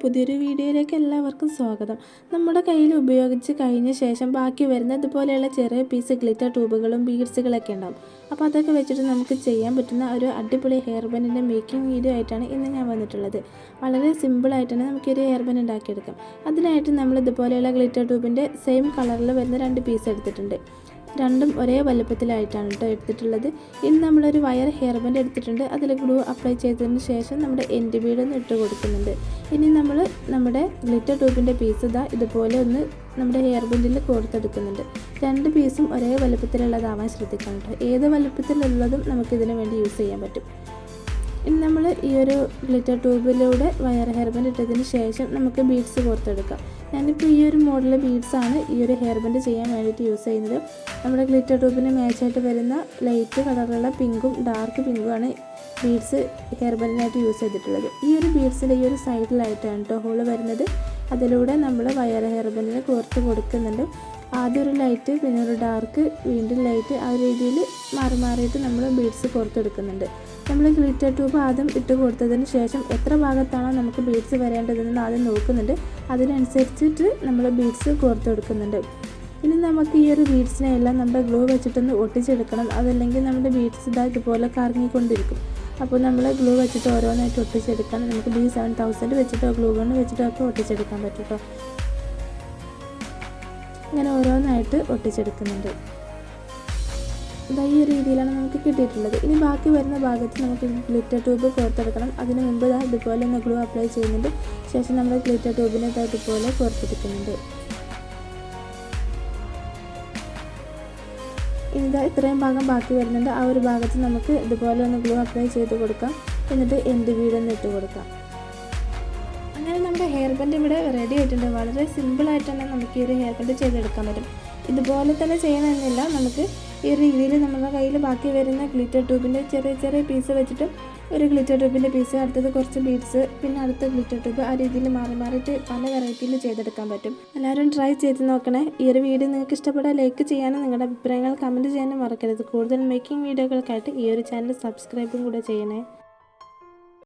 പുതിയൊരു വീഡിയോയിലേക്ക് എല്ലാവർക്കും സ്വാഗതം. നമ്മുടെ കയ്യിൽ ഉപയോഗിച്ച് കഴിഞ്ഞ ശേഷം ബാക്കി വരുന്ന ഇതുപോലെയുള്ള ചെറിയ പീസ് ഗ്ലിറ്റർ ട്യൂബുകളും ബീഡ്സുകളൊക്കെ ഉണ്ടാവും. അപ്പോൾ അതൊക്കെ വെച്ചിട്ട് നമുക്ക് ചെയ്യാൻ പറ്റുന്ന ഒരു അടിപൊളി ഹെയർ ബാൻഡിൻ്റെ മേക്കിംഗ് വീഡിയോ ആയിട്ടാണ് ഇന്ന് ഞാൻ വന്നിട്ടുള്ളത്. വളരെ സിമ്പിളായിട്ടാണ് നമുക്കൊരു ഹെയർ ബാൻഡ് ഉണ്ടാക്കിയെടുക്കാം. അതിനായിട്ട് നമ്മൾ ഇതുപോലെയുള്ള ഗ്ലിറ്റർ ട്യൂബിൻ്റെ സെയിം കളറിൽ വരുന്ന 2 പീസ് എടുത്തിട്ടുണ്ട്. രണ്ടും ഒരേ വലുപ്പത്തിലായിട്ടാണ് എടുത്തിട്ടുള്ളത്. ഇനി നമ്മളൊരു വയർ ഹെയർ ബാൻഡ് എടുത്തിട്ടുണ്ട്. അതിൽ ഗ്ലൂ അപ്ലൈ ചെയ്തതിന് ശേഷം നമ്മുടെ എൻഡ് ബീഡ് ഒന്ന് ഇട്ട് കൊടുക്കുന്നുണ്ട്. ഇനി നമ്മൾ നമ്മുടെ ഗ്ലിറ്റർ ട്യൂബിൻ്റെ പീസ് ഇതുപോലെ ഒന്ന് നമ്മുടെ ഹെയർ ബാൻഡിൽ കോർത്തെടുക്കുന്നുണ്ട്. 2 പീസും ഒരേ വലുപ്പത്തിലുള്ളതാവാൻ ശ്രദ്ധിക്കണം കേട്ടോ. ഏത് വലുപ്പത്തിലുള്ളതും നമുക്കിതിന് വേണ്ടി യൂസ് ചെയ്യാൻ പറ്റും. ഇനി നമ്മൾ ഈ ഒരു ഗ്ലിറ്റർ ട്യൂബിലൂടെ വയർ ഹെയർ ബാൻഡ് ഇട്ടതിന് ശേഷം നമുക്ക് ബീഡ്സ് കോർത്തെടുക്കാം. ഞാനിപ്പോൾ ഈ ഒരു മോഡൽ ബീഡ്സാണ് ഈ ഒരു ഹെയർ ബാൻഡ് ചെയ്യാൻ വേണ്ടിയിട്ട് യൂസ് ചെയ്യുന്നത്. നമ്മുടെ ഗ്ലിറ്റർ ട്യൂബിന് മാച്ചായിട്ട് വരുന്ന ലൈറ്റ് കളറുള്ള പിങ്കും ഡാർക്ക് പിങ്കുമാണ് ബീഡ്സ് ഹെയർ ബാൻഡിനായിട്ട് യൂസ് ചെയ്തിട്ടുള്ളത്. ഈ ഒരു ബീഡ്സിൻ്റെ ഈ ഒരു സൈഡിലായിട്ടാണ് കേട്ടോ ഹോള് വരുന്നത്. അതിലൂടെ നമ്മൾ വയർ ഹെയർ ബാൻഡിന് കോർത്ത് കൊടുക്കുന്നുണ്ട്. ആദ്യം ഒരു ലൈറ്റ്, പിന്നെ ഒരു ഡാർക്ക്, വീണ്ടും ലൈറ്റ്, ആ രീതിയിൽ മാറിയിട്ട് നമ്മൾ ബീഡ്സ് കോർത്തെടുക്കുന്നുണ്ട്. നമ്മൾ ഗ്ലിറ്റർ ട്യൂബ് ആദ്യം ഇട്ട് കൊടുത്തതിന് ശേഷം എത്ര ഭാഗത്താണോ നമുക്ക് ബീഡ്സ് വരേണ്ടതെന്ന് ആദ്യം നോക്കുന്നുണ്ട്. അതിനനുസരിച്ചിട്ട് നമ്മൾ ബീഡ്സ് കോർത്തെടുക്കുന്നുണ്ട്. ഇനി നമുക്ക് ഈ ഒരു ബീഡ്സിനെ എല്ലാം നമ്മുടെ ഗ്ലൂ വെച്ചിട്ടൊന്ന് ഒട്ടിച്ചെടുക്കണം. അതല്ലെങ്കിൽ നമ്മുടെ ബീഡ്സ് ഇതുപോലെ കറങ്ങിക്കൊണ്ടിരിക്കും. അപ്പോൾ നമ്മൾ ഗ്ലൂ വെച്ചിട്ട് ഓരോന്നായിട്ട് ഒട്ടിച്ചെടുക്കാൻ നമുക്ക് B7000 വെച്ചിട്ടോ ഗ്ലൂ ഗണ്ണ് വെച്ചിട്ടോ ഒക്കെ ഒട്ടിച്ചെടുക്കാൻ പറ്റും കേട്ടോ. ഇങ്ങനെ ഓരോന്നായിട്ട് ഒട്ടിച്ചെടുക്കുന്നുണ്ട്. ഈ ഒരു രീതിയിലാണ് നമുക്ക് കിട്ടിയിട്ടുള്ളത്. ഇനി ബാക്കി വരുന്ന ഭാഗത്ത് നമുക്ക് ഗ്ലിറ്റർ ട്യൂബ് കോർത്തെടുക്കണം. അതിന് മുമ്പ് ഇതുപോലെ ഒന്ന് ഗ്ലൂ അപ്ലൈ ചെയ്യുന്നുണ്ട്. ശേഷം നമ്മൾ ഗ്ലിറ്റർ ട്യൂബിനെ ഇതുപോലെ കോർത്തെടുക്കുന്നുണ്ട്. ഇനി ഇത്രയും ഭാഗം ബാക്കി വരുന്നുണ്ട്. ആ ഒരു ഭാഗത്ത് നമുക്ക് ഇതുപോലെ ഒന്ന് ഗ്ലൂ അപ്ലൈ ചെയ്ത് കൊടുക്കാം. എന്നിട്ട് എൻഡ് ബീഡൊന്ന് ഇട്ട് കൊടുക്കാം. അങ്ങനെ നമ്മുടെ ഹെയർ ബാൻഡ് ഇവിടെ റെഡി ആയിട്ടുണ്ട്. വളരെ സിമ്പിളായിട്ട് തന്നെ നമുക്ക് ഈ ഒരു ഹെയർ ബാൻഡ് ചെയ്തെടുക്കാൻ പറ്റും. ഇതുപോലെ തന്നെ ചെയ്യണമെന്നില്ല. നമുക്ക് ഈ രീതിയിൽ നമ്മുടെ കയ്യിൽ ബാക്കി വരുന്ന ഗ്ലിറ്റർ ട്യൂബിൻ്റെ ചെറിയ പീസ് വെച്ചിട്ട് ഒരു ഗ്ലിറ്റർ ട്യൂബിൻ്റെ പീസ്, അടുത്തത് കുറച്ച് ബീഡ്സ്, പിന്നെ അടുത്ത ഗ്ലിറ്റർ ട്യൂബ്, ആ രീതിയിൽ മാറിയിട്ട് പല വെറൈറ്റിയിൽ ചെയ്തെടുക്കാൻ പറ്റും. എല്ലാവരും ട്രൈ ചെയ്ത് നോക്കണേ. ഈ ഒരു വീഡിയോ നിങ്ങൾക്ക് ഇഷ്ടപ്പെട്ടാൽ ലൈക്ക് ചെയ്യാനും നിങ്ങളുടെ അഭിപ്രായങ്ങൾ കമൻറ്റ് ചെയ്യാനും മറക്കരുത്. കൂടുതൽ മേക്കിംഗ് വീഡിയോകൾക്കായിട്ട് ഈ ഒരു ചാനൽ സബ്സ്ക്രൈബും കൂടെ ചെയ്യണേ.